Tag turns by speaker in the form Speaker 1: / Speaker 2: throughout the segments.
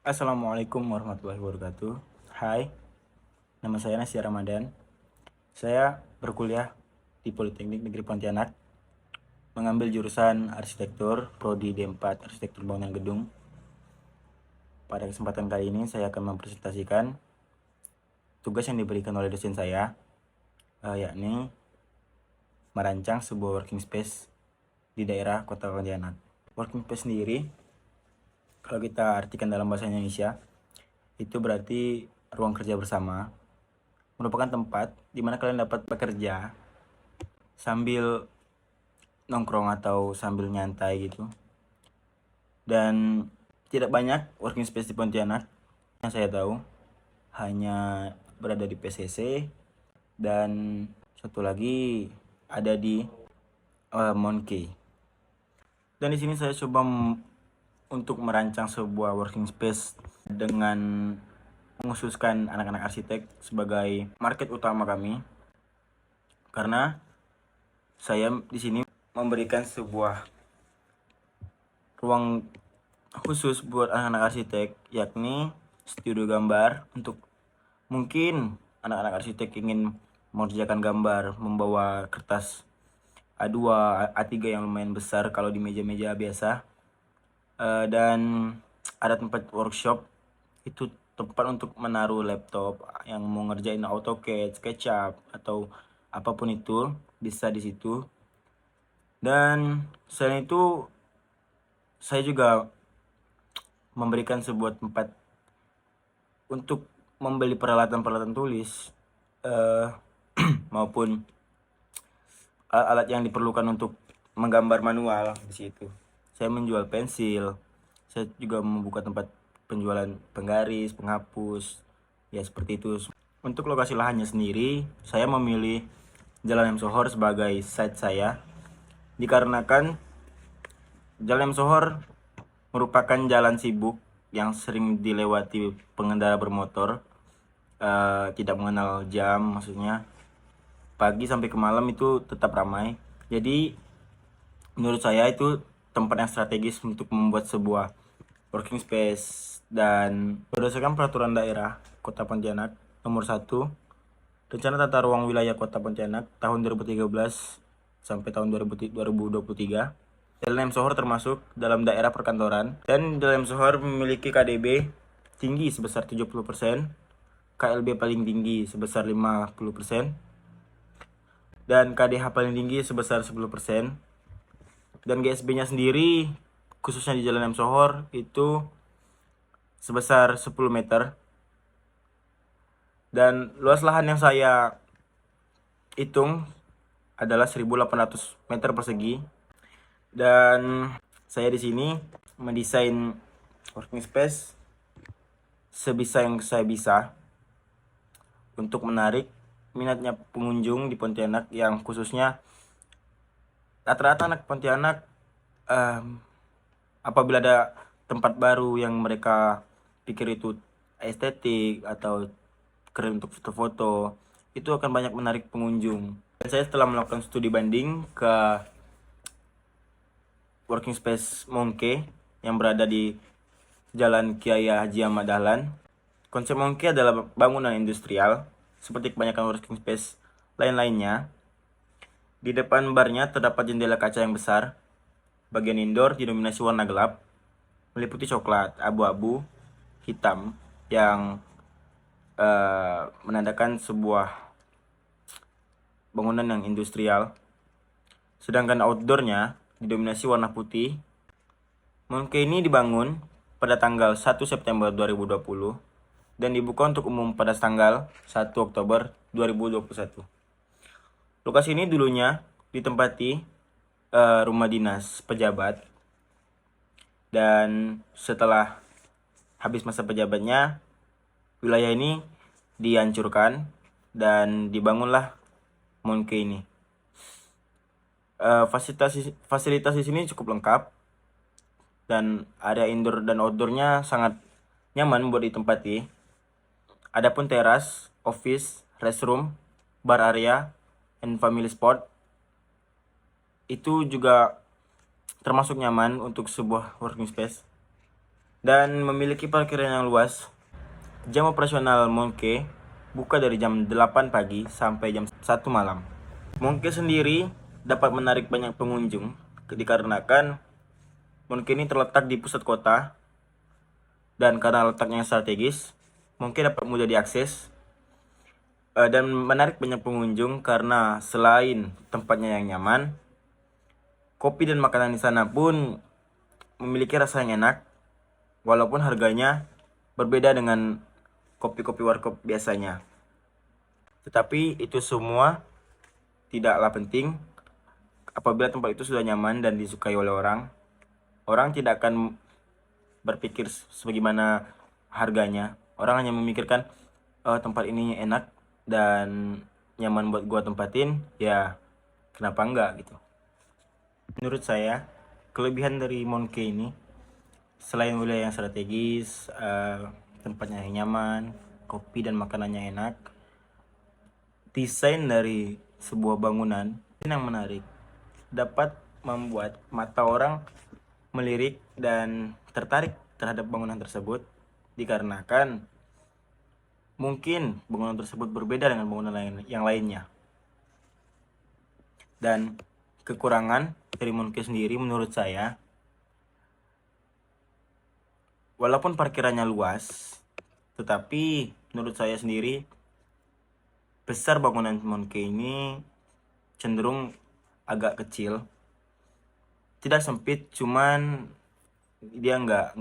Speaker 1: Assalamualaikum warahmatullahi wabarakatuh. Hai, nama saya Nasir Ramadan. Saya berkuliah di Politeknik Negeri Pontianak, mengambil jurusan arsitektur, prodi D4 Arsitektur Bangunan Gedung. Pada kesempatan kali ini saya akan mempresentasikan tugas yang diberikan oleh dosen saya, yakni merancang sebuah working space di daerah Kota Pontianak. Working space sendiri, kalau kita artikan dalam bahasa Indonesia, itu berarti ruang kerja bersama, merupakan tempat di mana kalian dapat bekerja sambil nongkrong atau sambil nyantai gitu. Dan tidak banyak working space di Pontianak yang saya tahu, hanya berada di PCC dan satu lagi ada di Monkey. Dan di sini saya coba untuk merancang sebuah working space dengan mengkhususkan anak-anak arsitek sebagai market utama kami, karena saya di sini memberikan sebuah ruang khusus buat anak-anak arsitek, yakni studio gambar. Untuk mungkin anak-anak arsitek ingin mengerjakan gambar membawa kertas A2, A3 yang lumayan besar kalau di meja-meja biasa. Dan ada tempat workshop, itu tempat untuk menaruh laptop yang mau ngerjain AutoCAD, SketchUp atau apapun itu bisa di situ. Dan selain itu saya juga memberikan sebuah tempat untuk membeli peralatan-peralatan tulis maupun alat yang diperlukan untuk menggambar manual di situ. Saya menjual pensil, saya juga membuka tempat penjualan penggaris, penghapus, ya seperti itu. Untuk lokasi lahannya sendiri, saya memilih Jalan M Sohor sebagai site saya, dikarenakan Jalan M Sohor merupakan jalan sibuk yang sering dilewati pengendara bermotor, tidak mengenal jam, maksudnya pagi sampai ke malam itu tetap ramai. Jadi menurut saya itu tempat yang strategis untuk membuat sebuah working space. Dan berdasarkan peraturan daerah Kota Pontianak nomor 1, Rencana Tata Ruang Wilayah Kota Pontianak tahun 2013 sampai tahun 2023, Jalan M Sohor termasuk dalam daerah perkantoran, dan Jalan M Sohor memiliki KDB tinggi sebesar 70%, KLB paling tinggi sebesar 50%, dan KDH paling tinggi sebesar 10%. Dan GSB-nya sendiri khususnya di Jalan M Sohor itu sebesar 10 meter. Dan luas lahan yang saya hitung adalah 1800 meter persegi. Dan saya di sini mendesain working space sebisa yang saya bisa untuk menarik minatnya pengunjung di Pontianak, yang khususnya rata-rata anak Pontianak apabila ada tempat baru yang mereka pikir itu estetik atau keren untuk foto-foto, itu akan banyak menarik pengunjung. Dan saya setelah melakukan studi banding ke working space Monkey yang berada di Jalan Kiai Haji Ahmad Dahlan. Konsep Monkey adalah bangunan industrial seperti kebanyakan working space lain-lainnya. Di depan barnya terdapat jendela kaca yang besar. Bagian indoor didominasi warna gelap, meliputi coklat, abu-abu, hitam, yang menandakan sebuah bangunan yang industrial. Sedangkan outdoornya didominasi warna putih. Monkey ini dibangun pada tanggal 1 September 2020 dan dibuka untuk umum pada tanggal 1 Oktober 2021. Lokasi ini dulunya ditempati rumah dinas pejabat, dan setelah habis masa pejabatnya, wilayah ini dihancurkan dan dibangunlah Monkey ini. Fasilitas di sini cukup lengkap dan area indoor dan outdoornya sangat nyaman buat ditempati. Adapun teras, office, restroom, bar area, and family spot itu juga termasuk nyaman untuk sebuah working space. dan memiliki parkiran yang luas. Jam operasional Monkey buka dari jam 8 pagi sampai jam 1 malam. Monkey sendiri dapat menarik banyak pengunjung dikarenakan Monkey ini terletak di pusat kota, dan karena letaknya strategis, Monkey dapat mudah diakses dan menarik banyak pengunjung karena selain tempatnya yang nyaman, kopi dan makanan di sana pun memiliki rasa yang enak, walaupun harganya berbeda dengan kopi-kopi warkop biasanya. Tetapi itu semua tidaklah penting apabila tempat itu sudah nyaman dan disukai oleh orang. Orang tidak akan berpikir sebagaimana harganya. Orang hanya memikirkan tempat ini enak dan nyaman buat gua tempatin, ya kenapa enggak gitu. Menurut saya, kelebihan dari Monkey ini selain wilayah yang strategis, tempatnya yang nyaman, kopi dan makanannya enak, desain dari sebuah bangunan yang menarik dapat membuat mata orang melirik dan tertarik terhadap bangunan tersebut, dikarenakan mungkin bangunan tersebut berbeda dengan bangunan yang lainnya. Dan kekurangan dari Monkey sendiri menurut saya, walaupun parkirannya luas, tetapi menurut saya sendiri besar bangunan Monkey ini cenderung agak kecil. Tidak sempit, cuman dia nggak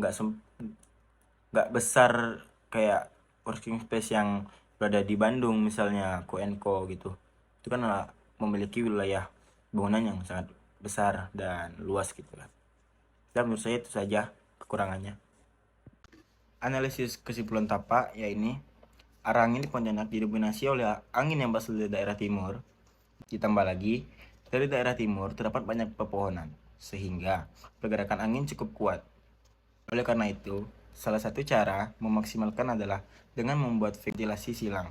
Speaker 1: besar kayak working space yang berada di Bandung, misalnya Koenko gitu. Itu kan memiliki wilayah bangunan yang sangat besar dan luas gitu kan. Dan menurut saya itu saja kekurangannya. Analisis kesimpulan tapak yaitu arah angin di Pontianak didominasi oleh angin yang berasal dari daerah timur. Ditambah lagi, dari daerah timur terdapat banyak pepohonan, sehingga pergerakan angin cukup kuat. Oleh karena itu, salah satu cara memaksimalkan adalah dengan membuat ventilasi silang.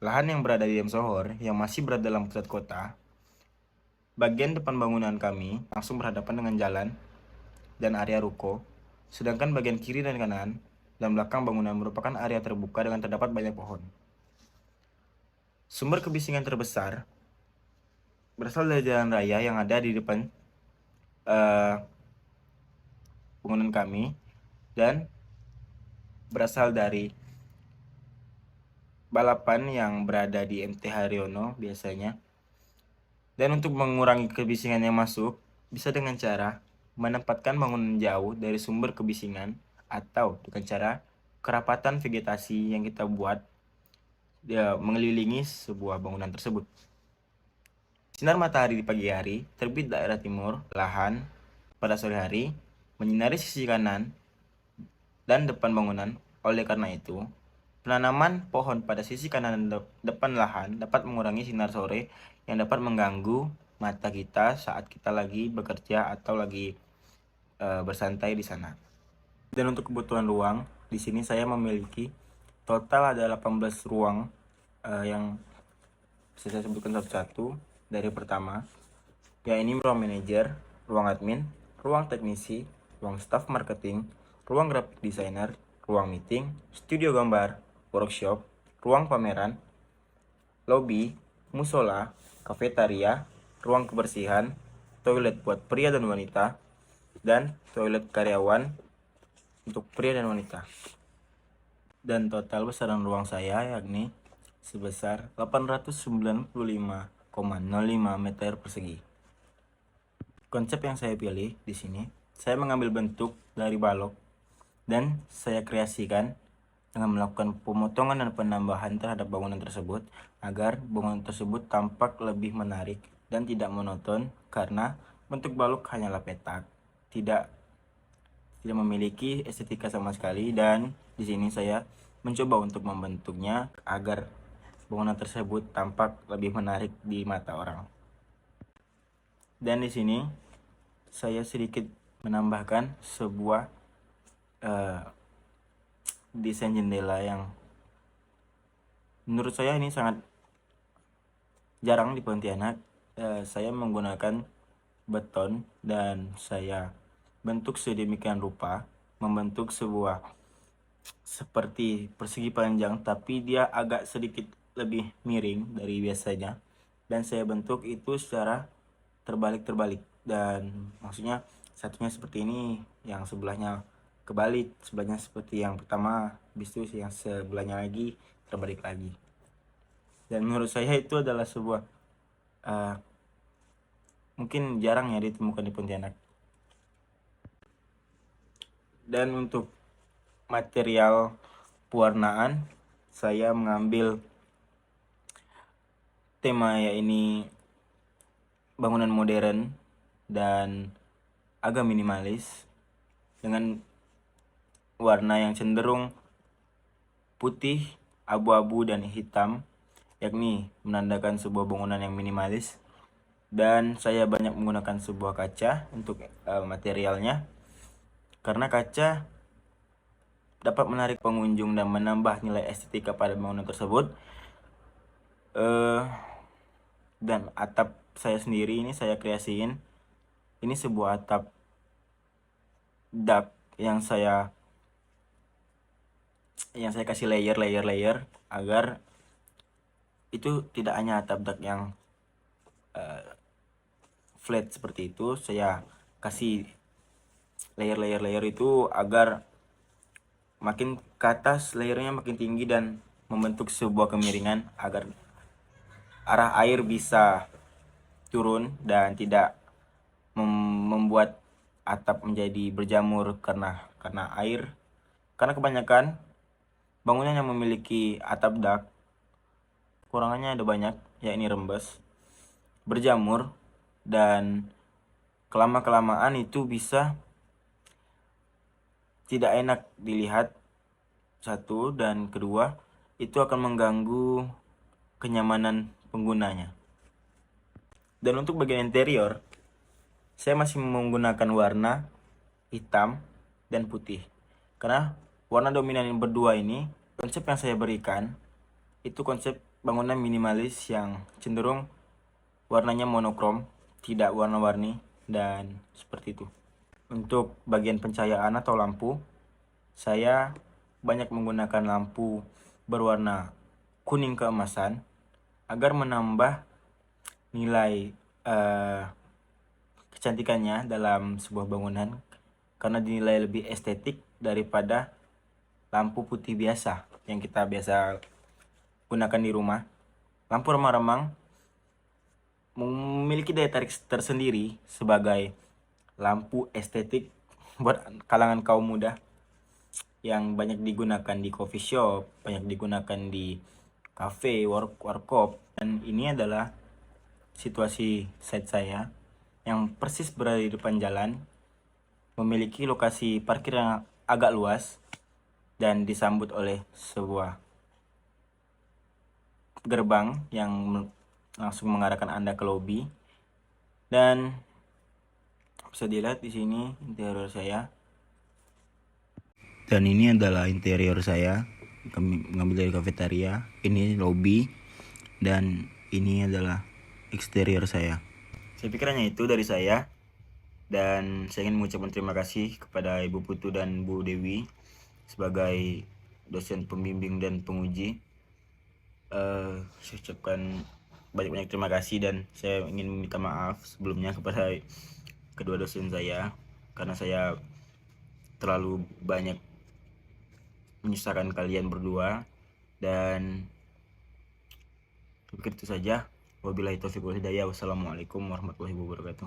Speaker 1: Lahan yang berada di Sohor yang masih berada dalam pusat kota, bagian depan bangunan kami langsung berhadapan dengan jalan dan area ruko, sedangkan bagian kiri dan kanan dan belakang bangunan merupakan area terbuka dengan terdapat banyak pohon. Sumber kebisingan terbesar berasal dari jalan raya yang ada di depan bangunan kami dan berasal dari balapan yang berada di MT Haryono biasanya. Dan untuk mengurangi kebisingan yang masuk, bisa dengan cara menempatkan bangunan jauh dari sumber kebisingan atau dengan cara kerapatan vegetasi yang kita buat mengelilingi sebuah bangunan tersebut. Sinar matahari di pagi hari terbit daerah timur lahan pada sore hari menyinari sisi kanan dan depan bangunan. Oleh karena itu, penanaman pohon pada sisi kanan dan depan lahan dapat mengurangi sinar sore yang dapat mengganggu mata kita saat kita lagi bekerja atau lagi bersantai di sana. Dan untuk kebutuhan ruang, di sini saya memiliki total ada 18 ruang yang bisa saya sebutkan satu-satu. Dari pertama, ya ini ruang manajer, ruang admin, ruang teknisi, ruang staff marketing, ruang graphic designer, ruang meeting, studio gambar, workshop, ruang pameran, lobby, musola, kafetaria, ruang kebersihan, toilet buat pria dan wanita, dan toilet karyawan untuk pria dan wanita. Dan total besaran ruang saya yakni sebesar 895,05 meter persegi. Konsep yang saya pilih di sini, saya mengambil bentuk dari balok dan saya kreasikan dengan melakukan pemotongan dan penambahan terhadap bangunan tersebut agar bangunan tersebut tampak lebih menarik dan tidak monoton, karena bentuk balok hanyalah petak, tidak memiliki estetika sama sekali. Dan di sini saya mencoba untuk membentuknya agar bangunan tersebut tampak lebih menarik di mata orang. Dan di sini saya sedikit menambahkan sebuah desain jendela yang menurut saya ini sangat jarang di Pontianak. Saya menggunakan beton dan saya bentuk sedemikian rupa membentuk sebuah seperti persegi panjang, tapi dia agak sedikit lebih miring dari biasanya, dan saya bentuk itu secara terbalik-terbalik. Dan maksudnya satunya seperti ini, yang sebelahnya kebalik, sebelahnya seperti yang pertama, habis itu yang sebelahnya lagi terbalik lagi. Dan menurut saya itu adalah sebuah mungkin jarang ya ditemukan di Pontianak. Dan untuk material pewarnaan, saya mengambil tema ini bangunan modern dan agak minimalis dengan warna yang cenderung putih, abu-abu, dan hitam, yakni menandakan sebuah bangunan yang minimalis. Dan saya banyak menggunakan sebuah kaca untuk materialnya, karena kaca dapat menarik pengunjung dan menambah nilai estetika pada bangunan tersebut. Dan atap saya sendiri ini saya kreasiin, ini sebuah atap dak yang saya kasih layer agar itu tidak hanya atap dak yang flat seperti itu. Saya kasih layer itu agar makin ke atas layernya makin tinggi dan membentuk sebuah kemiringan agar arah air bisa turun dan tidak membuat atap menjadi berjamur karena air. Karena kebanyakan bangunan yang memiliki atap dak, kurangannya ada banyak, yakni rembes, berjamur, dan kelama-kelamaan itu bisa tidak enak dilihat, satu, dan kedua itu akan mengganggu kenyamanan penggunanya. Dan untuk bagian interior, saya masih menggunakan warna hitam dan putih, karena warna dominan yang berdua ini, konsep yang saya berikan itu konsep bangunan minimalis yang cenderung warnanya monokrom, tidak warna-warni, dan seperti itu. Untuk bagian pencahayaan atau lampu, saya banyak menggunakan lampu berwarna kuning keemasan agar menambah nilai kecantikannya dalam sebuah bangunan, karena dinilai lebih estetik daripada lampu putih biasa yang kita biasa gunakan di rumah. Lampu remang-remang memiliki daya tarik tersendiri sebagai lampu estetik buat kalangan kaum muda, yang banyak digunakan di coffee shop, banyak digunakan di cafe, warkop. Dan ini adalah situasi site saya yang persis berada di depan jalan, memiliki lokasi parkir yang agak luas, dan disambut oleh sebuah gerbang yang langsung mengarahkan Anda ke lobi. Dan bisa dilihat di sini interior saya. Dan ini adalah interior saya, kami mengambil dari kafetaria. Ini lobi, dan ini adalah eksterior saya. Saya pikir hanya itu dari saya, dan saya ingin mengucapkan terima kasih kepada Ibu Putu dan Bu Dewi sebagai dosen pembimbing dan penguji. Saya ucapkan banyak-banyak terima kasih, dan saya ingin meminta maaf sebelumnya kepada kedua dosen saya karena saya terlalu banyak menyusahkan kalian berdua. Dan begitu saja. Wabillahi taufiq wal hidayah. Wassalamualaikum warahmatullahi wabarakatuh.